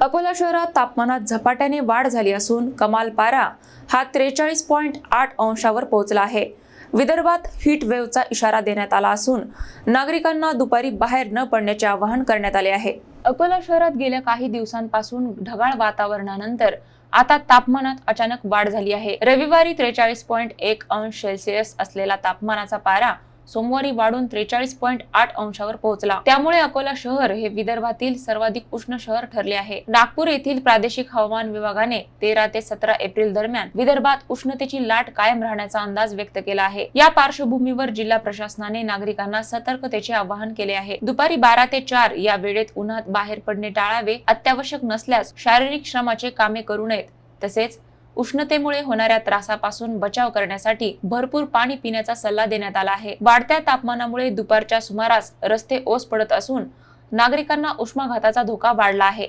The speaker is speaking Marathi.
अकोला शहरात तापमानात झपाट्याने वाढ झाली असून कमाल पारा हा 43.8 अंशावर पोहोचला आहे। विदर्भात हीट वेव्हचा इशारा देण्यात आला असून नागरिकांना दुपारी बाहेर न पडण्याचे आवाहन करण्यात आले आहे। अकोला शहरात गेल्या काही दिवसांपासून ढगाळ वातावरणानंतर आता तापमानात अचानक वाढ झाली आहे। रविवारी 43.1 अंश सेल्सिअस असलेला तापमानाचा पारा सोमवारी वाढून 43.8 अंशावर पोहोचला। त्यामुळे अकोला शहर हे विदर्भातील सर्वाधिक उष्ण शहर ठरले आहे। नागपूर येथील प्रादेशिक हवामान विभागाने 13 ते 17 एप्रिल दरम्यान विदर्भात उष्णतेची लाट कायम राहण्याचा अंदाज व्यक्त केला आहे। या पार्श्वभूमीवर जिल्हा प्रशासनाने नागरिकांना सतर्कतेचे आवाहन केले आहे। दुपारी 12 ते 4 या वेळेत उन्हात बाहेर पडणे टाळावे, अत्यावश्यक नसल्यास शारीरिक श्रमाचे कामे करू नयेत। तसेच उष्णतेमुळे होणाऱ्या त्रासापासून बचाव करण्यासाठी भरपूर पाणी पिण्याचा सल्ला देण्यात आला आहे। वाढत्या तापमानामुळे दुपारच्या सुमारास रस्ते ओस पडत असून नागरिकांना उष्माघाताचा धोका वाढला आहे।